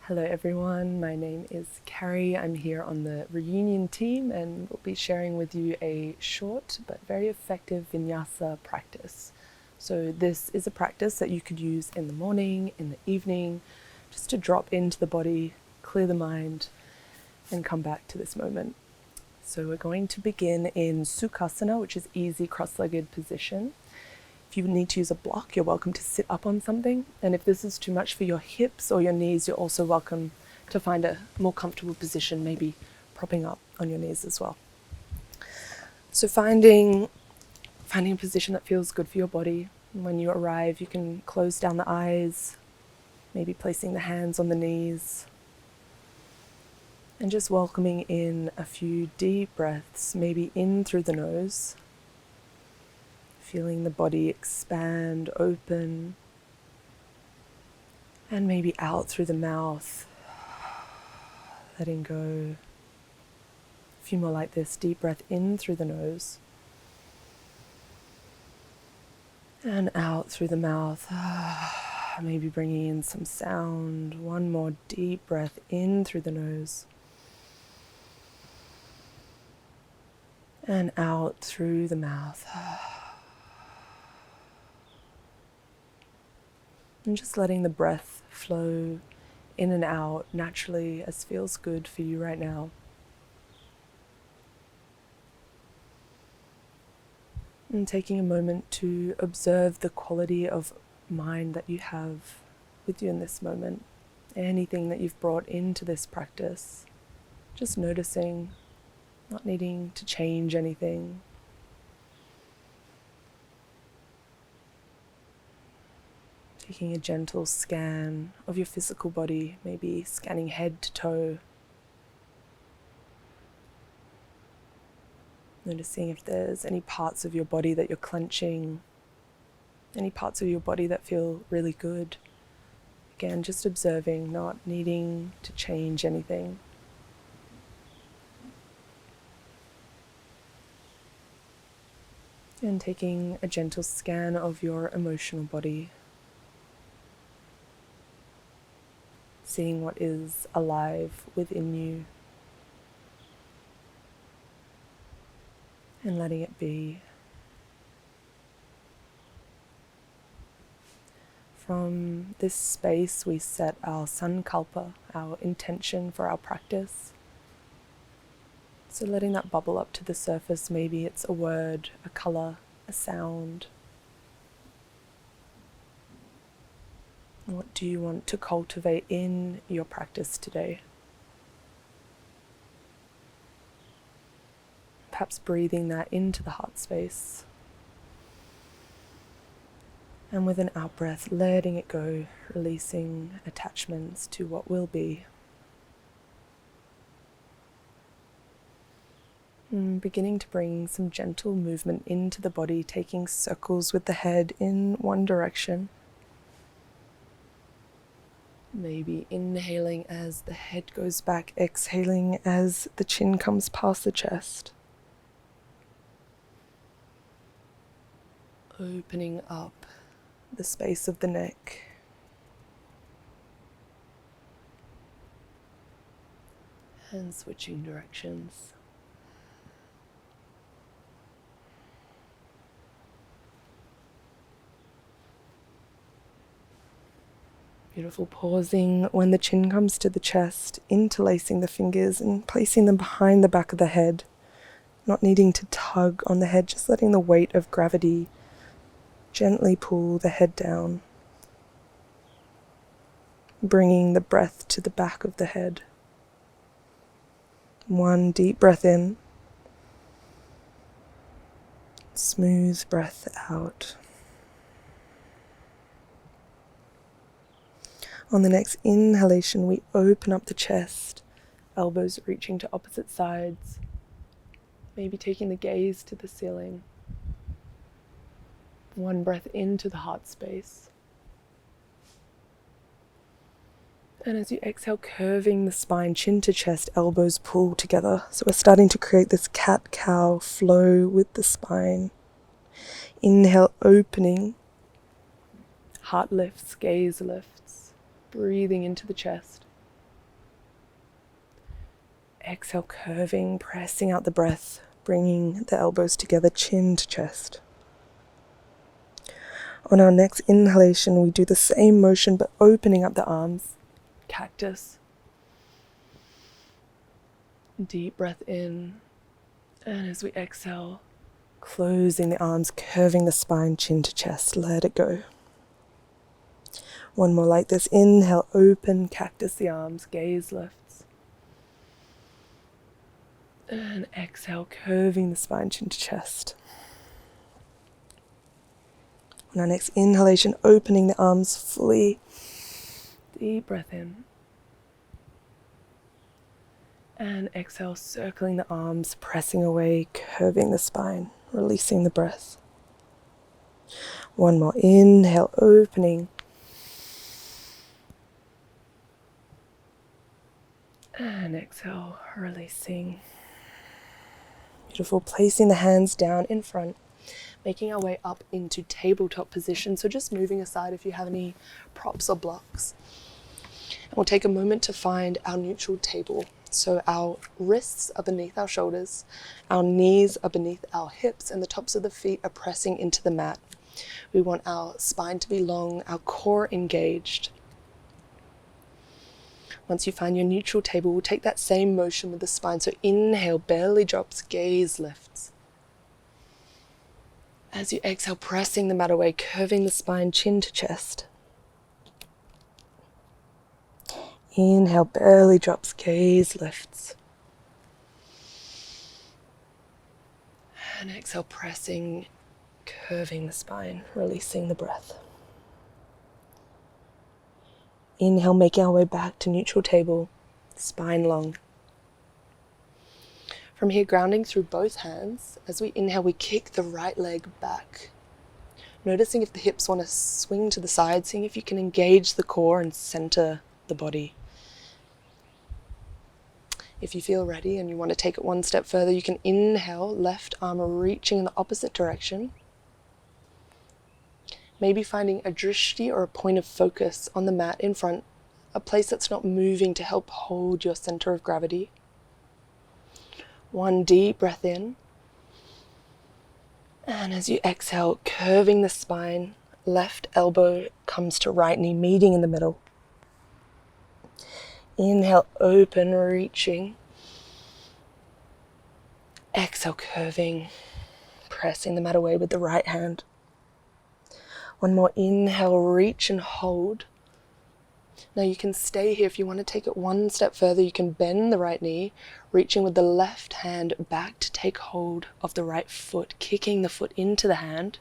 Hello everyone, my name is Kari. I'm here on the Reunion team and we'll be sharing with you a short but very effective Vinyasa practice. So this is a practice that you could use in the morning, in the evening, just to drop into the body, clear the mind, and come back to this moment. So we're going to begin in Sukhasana, which is easy cross-legged position. If you need to use a block, you're welcome to sit up on something. And if this is too much for your hips or your knees, you're also welcome to find a more comfortable position, maybe propping up on your knees as well. So finding a position that feels good for your body. When you arrive, you can close down the eyes, maybe placing the hands on the knees, and just welcoming in a few deep breaths, maybe in through the nose, feeling the body expand, open, and maybe out through the mouth, letting go. A few more like this. Deep breath in through the nose, and out through the mouth. Maybe bringing in some sound. One more deep breath in through the nose, and out through the mouth. And just letting the breath flow in and out naturally as feels good for you right now. And taking a moment to observe the quality of mind that you have with you in this moment. Anything that you've brought into this practice. Just noticing, not needing to change anything. Taking a gentle scan of your physical body, maybe scanning head to toe. Noticing if there's any parts of your body that you're clenching, any parts of your body that feel really good. Again, just observing, not needing to change anything. And taking a gentle scan of your emotional body. Seeing what is alive within you and letting it be. From this space we set our sankalpa, our intention for our practice. So letting that bubble up to the surface, maybe it's a word, a color, a sound. What do you want to cultivate in your practice today? Perhaps breathing that into the heart space. And with an out breath, letting it go, releasing attachments to what will be. And beginning to bring some gentle movement into the body, taking circles with the head in one direction. Maybe inhaling as the head goes back, exhaling as the chin comes past the chest. Opening up the space of the neck. And switching directions. Beautiful. Pausing when the chin comes to the chest, interlacing the fingers and placing them behind the back of the head. Not needing to tug on the head, just letting the weight of gravity gently pull the head down. Bringing the breath to the back of the head. One deep breath in. Smooth breath out. On the next inhalation, we open up the chest, elbows reaching to opposite sides, maybe taking the gaze to the ceiling. One breath into the heart space. And as you exhale, curving the spine, chin to chest, elbows pull together. So we're starting to create this cat-cow flow with the spine. Inhale, opening. Heart lifts, gaze lifts. Breathing into the chest. exhale, curving, pressing out the breath, bringing the elbows together, chin to chest. On our next inhalation, we do the same motion but opening up the arms, cactus. Deep breath in, and as we exhale, closing the arms, curving the spine, chin to chest, let it go. One more like this. Inhale, open, cactus the arms, gaze lifts. And exhale, curving the spine, chin to chest. On our next inhalation, opening the arms fully. Deep breath in. And exhale, circling the arms, pressing away, curving the spine, releasing the breath. One more. Inhale, opening. And exhale, releasing. Beautiful. Placing the hands down in front, making our way up into tabletop position. So just moving aside if you have any props or blocks. And we'll take a moment to find our neutral table. So our wrists are beneath our shoulders, our knees are beneath our hips, and the tops of the feet are pressing into the mat. We want our spine to be long, our core engaged. Once you find your neutral table, we'll take that same motion with the spine. So inhale, belly drops, gaze lifts. As you exhale, pressing the mat away, curving the spine, chin to chest. Inhale, belly drops, gaze lifts. And exhale, pressing, curving the spine, releasing the breath. Inhale, making our way back to neutral table, spine long. From here, grounding through both hands. As we inhale, we kick the right leg back. Noticing if the hips want to swing to the side, seeing if you can engage the core and center the body. If you feel ready and you want to take it one step further, you can inhale, left arm reaching in the opposite direction. Maybe finding a drishti or a point of focus on the mat in front, a place that's not moving to help hold your center of gravity. One deep breath in. And as you exhale, curving the spine, left elbow comes to right knee, meeting in the middle. Inhale, open, reaching. Exhale, curving, pressing the mat away with the right hand. One more inhale, reach and hold. Now you can stay here. If you want to take it one step further, you can bend the right knee, reaching with the left hand back to take hold of the right foot, kicking the foot into the hand,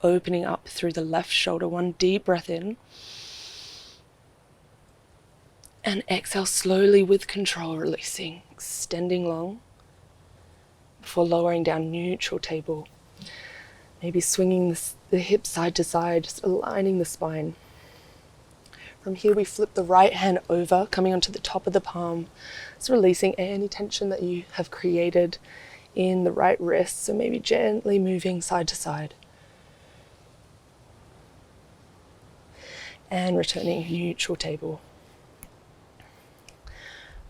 opening up through the left shoulder. One deep breath in. And exhale slowly with control, releasing, extending long before lowering down, neutral table. Maybe swinging the hips side to side, just aligning the spine. From here, we flip the right hand over, coming onto the top of the palm. It's releasing any tension that you have created in the right wrist. So maybe gently moving side to side. And returning, neutral table.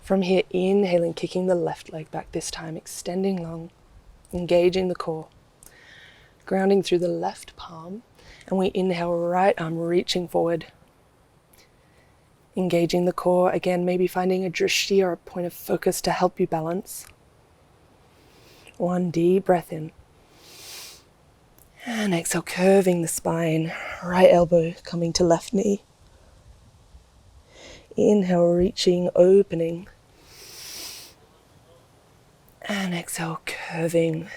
From here, inhaling, kicking the left leg back this time, extending long, engaging the core. Grounding through the left palm, and we inhale, right arm reaching forward. Engaging the core, again, maybe finding a drishti or a point of focus to help you balance. One deep breath in. And exhale, curving the spine, right elbow coming to left knee. Inhale, reaching, opening. And exhale, curving.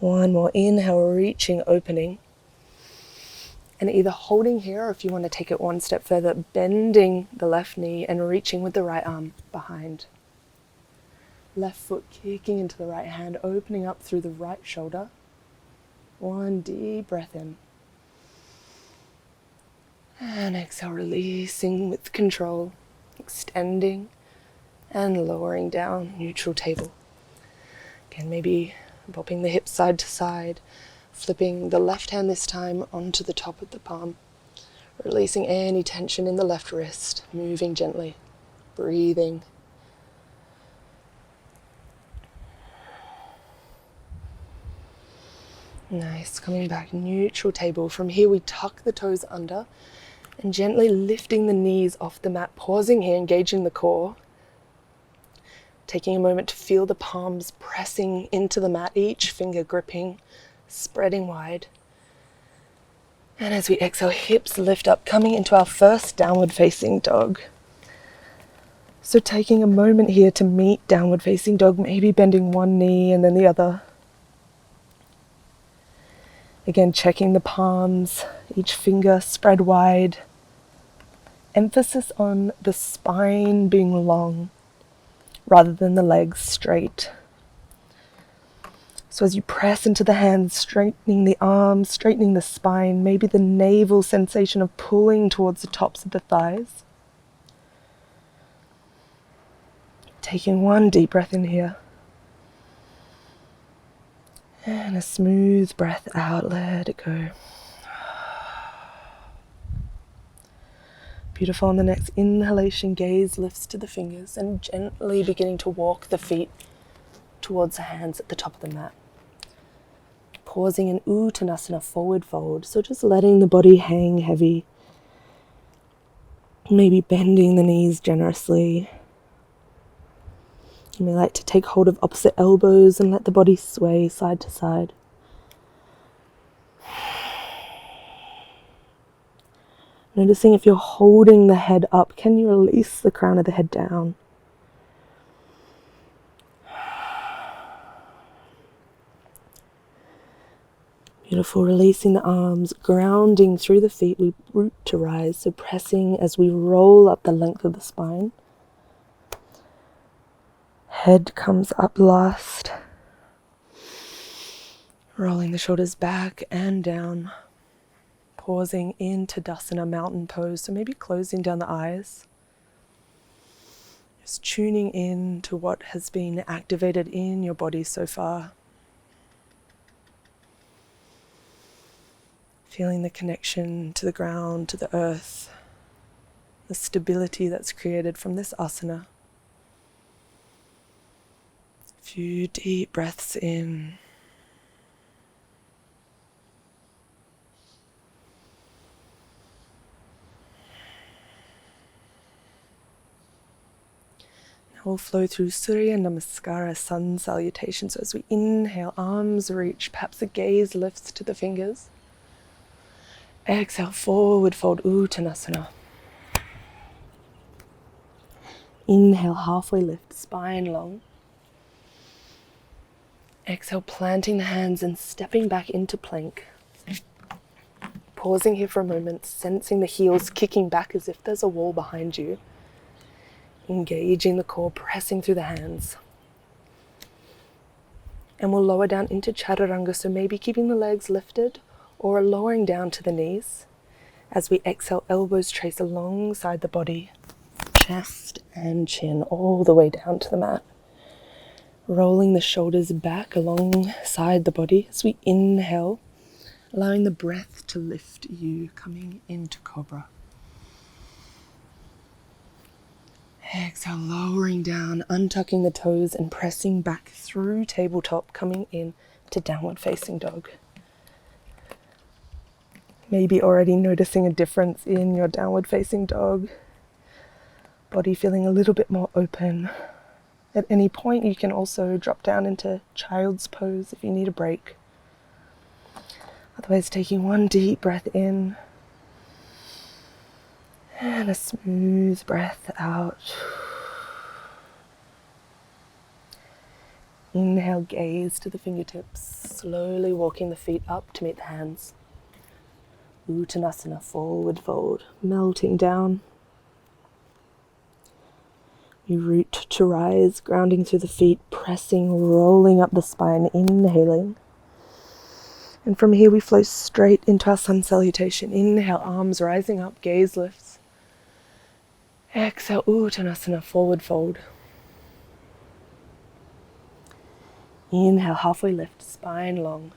One more inhale, reaching, opening. And either holding here, or if you want to take it one step further, bending the left knee and reaching with the right arm behind. Left foot kicking into the right hand, opening up through the right shoulder. One deep breath in. And exhale, releasing with control, extending and lowering down, neutral table. Again, maybe bopping the hips side to side, flipping the left hand this time onto the top of the palm, Releasing any tension in the left wrist, moving gently, breathing. Nice, coming back, neutral table. From here we tuck the toes under and gently lifting the knees off the mat, pausing here, engaging the core. Taking a moment to feel the palms pressing into the mat, each finger gripping, spreading wide. And as we exhale, hips lift up, coming into our first downward facing dog. So taking a moment here to meet downward facing dog, maybe bending one knee and then the other. Again, checking the palms, each finger spread wide. Emphasis on the spine being long rather than the legs straight. So as you press into the hands, straightening the arms, straightening the spine, maybe the navel sensation of pulling towards the tops of the thighs. Taking one deep breath in here. And a smooth breath out, let it go. Beautiful. On the next inhalation, gaze lifts to the fingers and gently beginning to walk the feet towards the hands at the top of the mat. Pausing in Uttanasana, forward fold. So just letting the body hang heavy. Maybe bending the knees generously. You may like to take hold of opposite elbows and let the body sway side to side. Noticing if you're holding the head up, can you release the crown of the head down? Beautiful, releasing the arms, grounding through the feet, we root to rise, so pressing as we roll up the length of the spine. Head comes up last. Rolling the shoulders back and down. Pausing into Tadasana, mountain pose, so maybe closing down the eyes. Just tuning in to what has been activated in your body so far. Feeling the connection to the ground, to the earth, the stability that's created from this asana. A few deep breaths in. Now we'll flow through Surya Namaskara, sun salutation. So as we inhale, arms reach, perhaps the gaze lifts to the fingers. Exhale, forward fold, Uttanasana. Inhale, halfway lift, spine long. Exhale, planting the hands and stepping back into plank. Pausing here for a moment, sensing the heels kicking back as if there's a wall behind you. Engaging the core, pressing through the hands. And we'll lower down into Chaturanga, so maybe keeping the legs lifted or lowering down to the knees. As we exhale, elbows trace alongside the body, chest and chin all the way down to the mat. Rolling the shoulders back alongside the body as we inhale, allowing the breath to lift you, coming into Cobra. Exhale, lowering down, untucking the toes and pressing back through tabletop, coming in to downward facing dog. Maybe already noticing a difference in your downward facing dog. Body feeling a little bit more open. At any point you can also drop down into child's pose if you need a break. Otherwise, taking one deep breath in and a smooth breath out. Inhale, gaze to the fingertips, slowly walking the feet up to meet the hands. Uttanasana, forward fold, melting down. You root to rise, grounding through the feet, pressing, rolling up the spine, inhaling. And from here we flow straight into our sun salutation. Inhale, arms rising up, gaze lifts. Exhale, Uttanasana, forward fold. Inhale, halfway lift, spine long.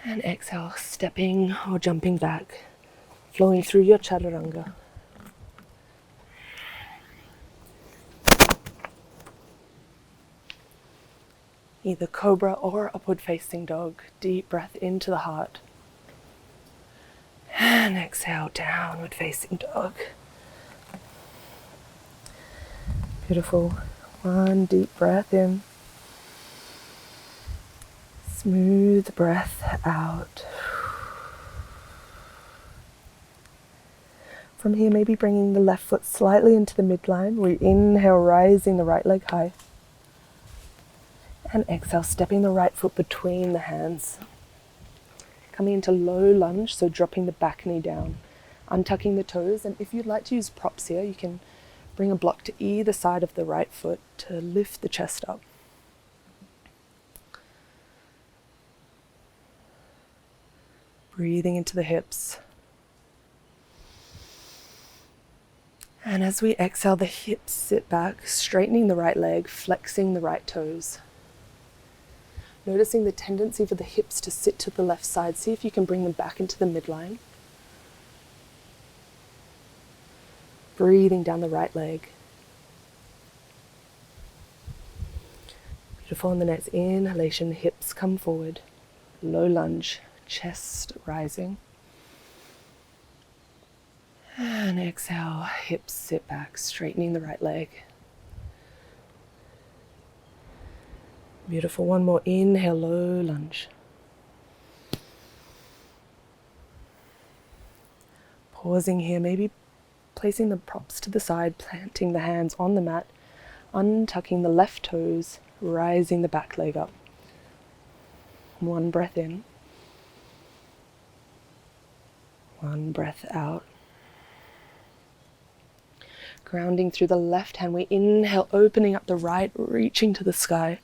And exhale, stepping or jumping back. flowing through your chaturanga. Either cobra or upward facing dog. Deep breath into the heart. And exhale, downward facing dog. Beautiful. One deep breath in. Smooth breath out. From here, maybe bringing the left foot slightly into the midline. We inhale, rising the right leg high. And exhale, stepping the right foot between the hands. Coming into low lunge, so dropping the back knee down. Untucking the toes, and if you'd like to use props here, you can bring a block to either side of the right foot to lift the chest up. Breathing into the hips. And as we exhale, the hips sit back, straightening the right leg, flexing the right toes. Noticing the tendency for the hips to sit to the left side. See if you can bring them back into the midline. Breathing down the right leg. Beautiful. On the next inhalation, hips come forward. Low lunge, chest rising. And exhale, hips sit back, straightening the right leg. Beautiful. One more. Inhale, low lunge. Pausing here, maybe placing the props to the side, planting the hands on the mat, untucking the left toes, rising the back leg up. One breath in. One breath out. Grounding through the left hand, we inhale, opening up the right, reaching to the sky.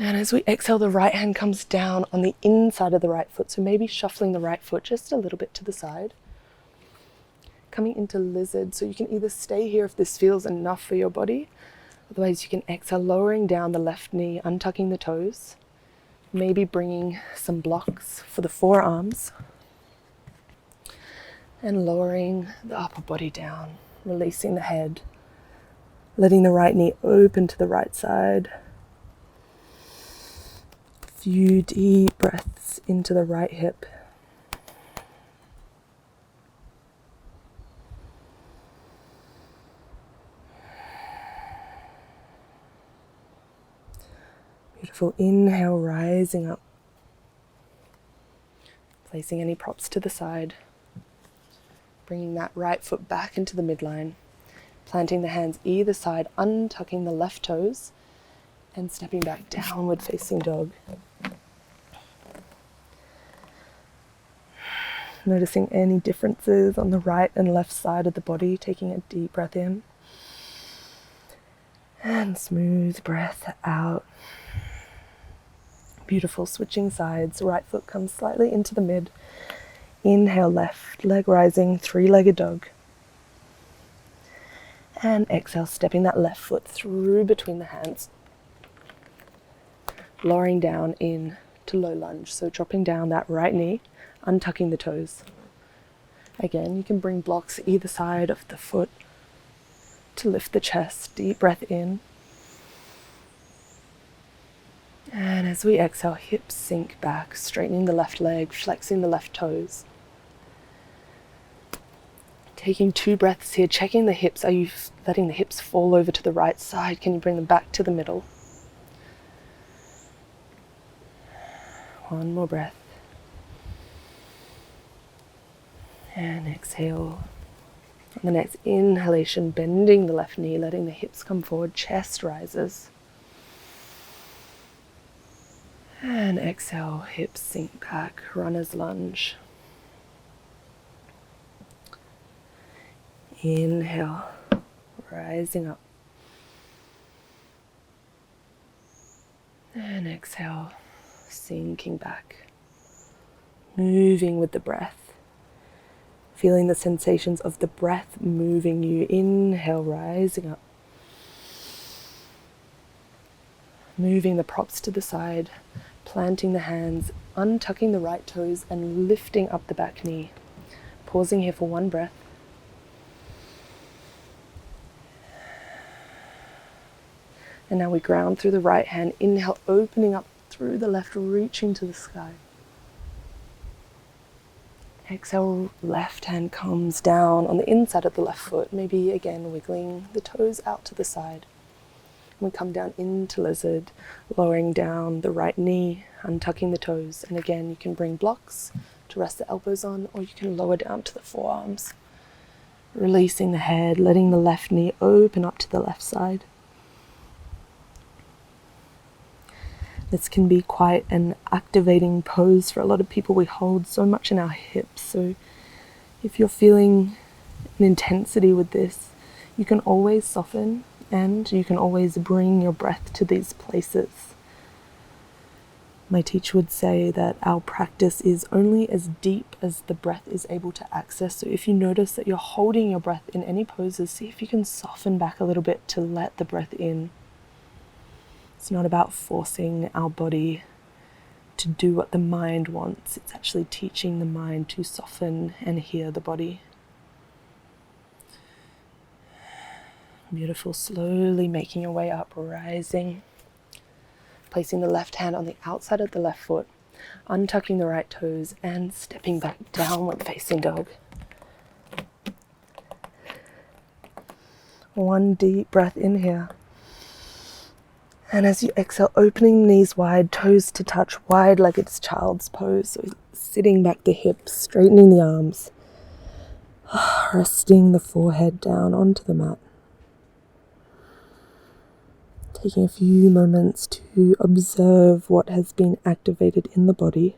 And as we exhale, the right hand comes down on the inside of the right foot. So maybe shuffling the right foot just a little bit to the side. Coming into lizard. So you can either stay here if this feels enough for your body. Otherwise you can exhale, lowering down the left knee, untucking the toes. Maybe bringing some blocks for the forearms. And lowering the upper body down, releasing the head. Letting the right knee open to the right side. Few deep breaths into the right hip. Beautiful. Inhale, rising up. Placing any props to the side. Bringing that right foot back into the midline. Planting the hands either side, untucking the left toes. And stepping back, downward facing dog. Noticing any differences on the right and left side of the body, taking a deep breath in. And smooth breath out. Beautiful. Switching sides. Right foot comes slightly into the mid. Inhale, left leg rising, three-legged dog. And exhale, stepping that left foot through between the hands. Lowering down in to low lunge. So dropping down that right knee, untucking the toes. Again, you can bring blocks either side of the foot to lift the chest. Deep breath in. And as we exhale, hips sink back, straightening the left leg, flexing the left toes. Taking 2 breaths here, checking the hips. Are you letting the hips fall over to the right side? Can you bring them back to the middle? One more breath. And exhale. On the next inhalation, bending the left knee, letting the hips come forward, chest rises. And exhale, hips sink back, runner's lunge. Inhale, rising up. And exhale, sinking back. Moving with the breath. Feeling the sensations of the breath moving you. Inhale, rising up. Moving the props to the side, planting the hands, untucking the right toes and lifting up the back knee. Pausing here for one breath. And now we ground through the right hand. Inhale, opening up through the left, reaching to the sky. Exhale, left hand comes down on the inside of the left foot, maybe again wiggling the toes out to the side. We come down into lizard, lowering down the right knee, untucking the toes. And again, you can bring blocks to rest the elbows on, or you can lower down to the forearms. Releasing the head, letting the left knee open up to the left side. This can be quite an activating pose for a lot of people. We hold so much in our hips. So if you're feeling an intensity with this, you can always soften and you can always bring your breath to these places. My teacher would say that our practice is only as deep as the breath is able to access. So if you notice that you're holding your breath in any poses, see if you can soften back a little bit to let the breath in. It's not about forcing our body to do what the mind wants. It's actually teaching the mind to soften and hear the body. Beautiful. Slowly making your way up, rising. Placing the left hand on the outside of the left foot, untucking the right toes, and stepping back, downward facing dog. One deep breath in here. And as you exhale, opening the knees wide, toes to touch, wide-legged child's pose. So sitting back the hips, straightening the arms, resting the forehead down onto the mat. Taking a few moments to observe what has been activated in the body.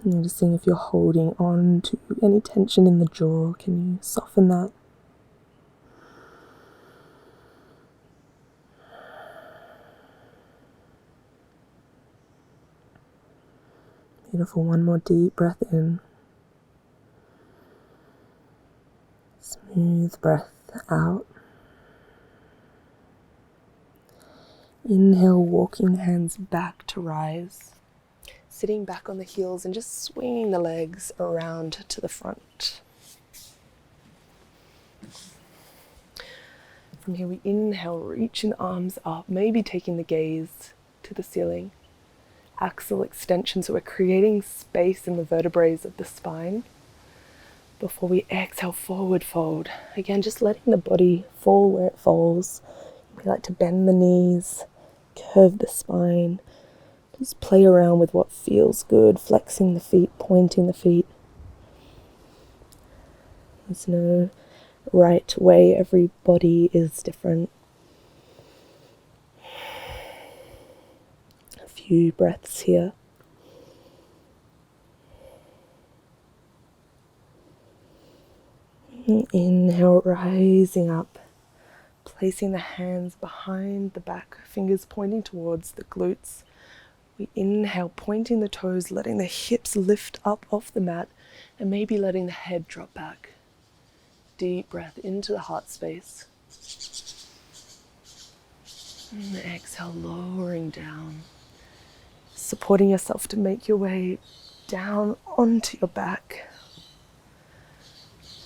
Noticing if you're holding on to any tension in the jaw, can you soften that? Beautiful. One more deep breath in. Smooth breath out. Inhale, walking the hands back to rise. Sitting back on the heels and just swinging the legs around to the front. From here we inhale, reaching the arms up, maybe taking the gaze to the ceiling. Axial extension, so we're creating space in the vertebrae of the spine. Before we exhale, forward fold. Again, just letting the body fall where it falls. We like to bend the knees, curve the spine. Just play around with what feels good, flexing the feet, pointing the feet. There's no right way, every body is different. A few breaths here. Inhale, rising up, placing the hands behind the back, fingers pointing towards the glutes. We inhale, pointing the toes, letting the hips lift up off the mat, and maybe letting the head drop back. Deep breath into the heart space. And exhale, lowering down. Supporting yourself to make your way down onto your back.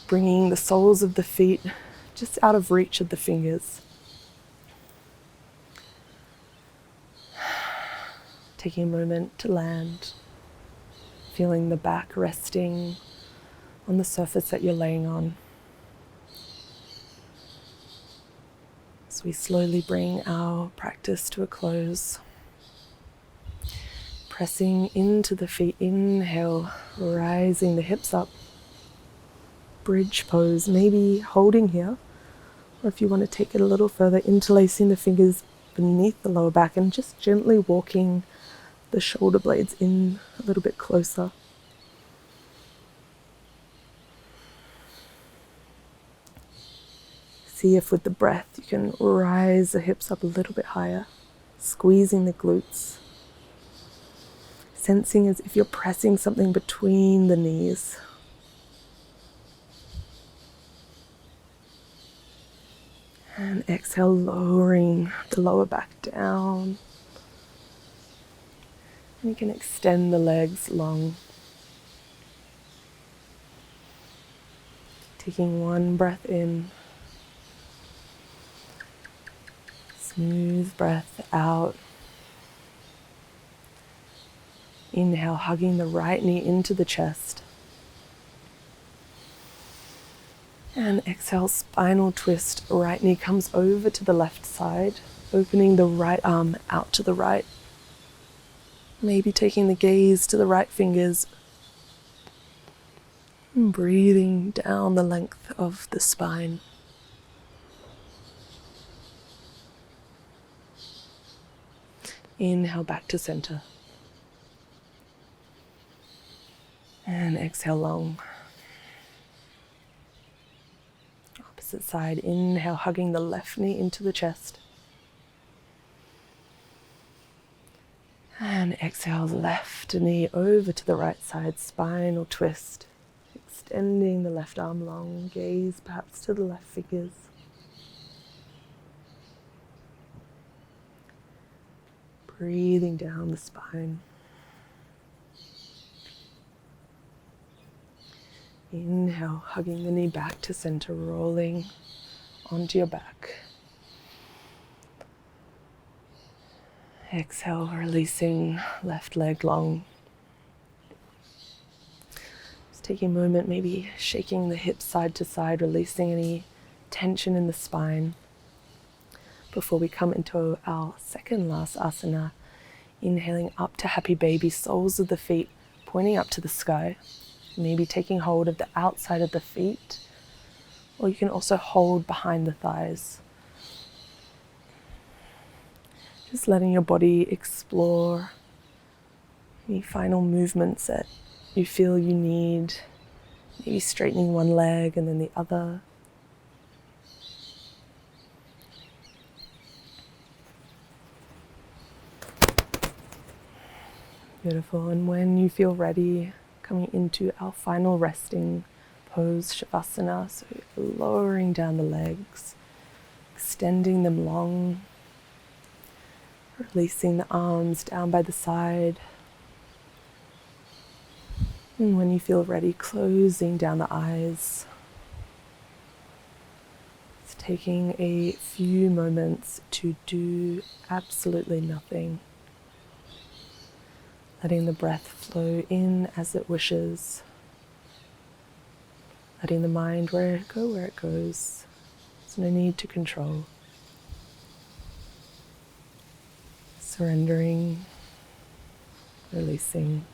Bringing the soles of the feet just out of reach of the fingers. Taking a moment to land, feeling the back resting on the surface that you're laying on. As we slowly bring our practice to a close, pressing into the feet, inhale, rising the hips up. Bridge pose, maybe holding here, or if you want to take it a little further, interlacing the fingers beneath the lower back and just gently walking the shoulder blades in a little bit closer. See if with the breath you can rise the hips up a little bit higher, squeezing the glutes, sensing as if you're pressing something between the knees. And exhale, lowering the lower back down. And you can extend the legs long. Taking one breath in. Smooth breath out. Inhale, hugging the right knee into the chest. And exhale, spinal twist. Right knee comes over to the left side, opening the right arm out to the right. Maybe taking the gaze to the right fingers. And breathing down the length of the spine. Inhale back to center. And exhale long. Opposite side, inhale, hugging the left knee into the chest. And exhale, left knee over to the right side, spinal twist. Extending the left arm long, gaze perhaps to the left fingers. Breathing down the spine. Inhale, hugging the knee back to center, rolling onto your back. Exhale, releasing left leg long. Just taking a moment, maybe shaking the hips side to side, releasing any tension in the spine. Before we come into our second last asana, inhaling up to happy baby, soles of the feet pointing up to the sky. Maybe taking hold of the outside of the feet, or you can also hold behind the thighs. Just letting your body explore any final movements that you feel you need. Maybe straightening one leg and then the other. Beautiful. And when you feel ready, coming into our final resting pose, Shavasana. So lowering down the legs, extending them long, releasing the arms down by the side. And when you feel ready, closing down the eyes. It's taking a few moments to do absolutely nothing. Letting the breath flow in as it wishes. Letting the mind go where it goes. There's no need to control. Surrendering, releasing.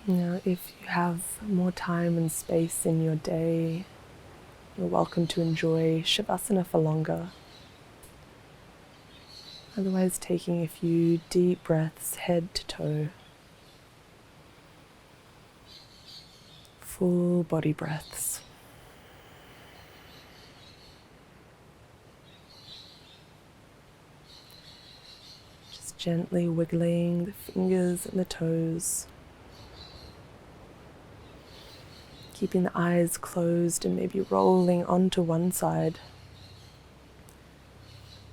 Now, if you have more time and space in your day, you're welcome to enjoy Shavasana for longer. Otherwise, taking a few deep breaths, head to toe. Full body breaths. Just gently wiggling the fingers and the toes. Keeping the eyes closed and maybe rolling onto one side.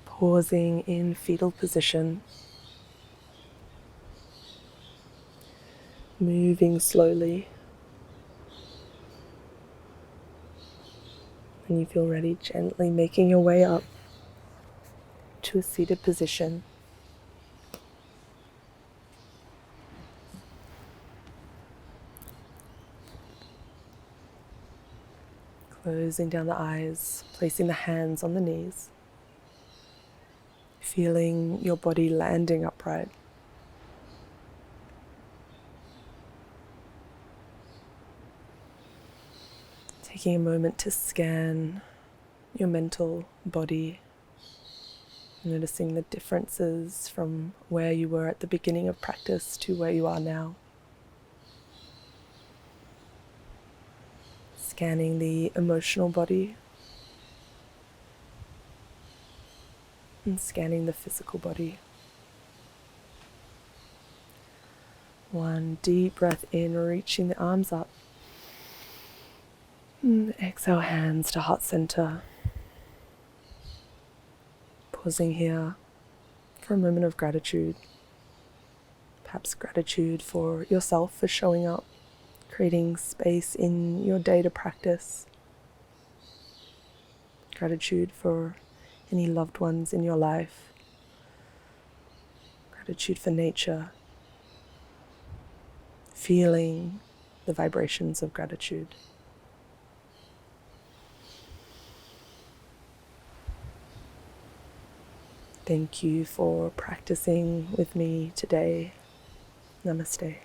Pausing in fetal position. Moving slowly. When you feel ready, gently making your way up to a seated position. Closing down the eyes, placing the hands on the knees. Feeling your body landing upright. Taking a moment to scan your mental body, noticing the differences from where you were at the beginning of practice to where you are now. Scanning the emotional body and scanning the physical body. One deep breath in, reaching the arms up. And exhale, hands to heart center. Pausing here for a moment of gratitude. Perhaps gratitude for yourself for showing up, creating space in your day to practice. Gratitude for any loved ones in your life. Gratitude for nature. Feeling the vibrations of gratitude. Thank you for practicing with me today. Namaste.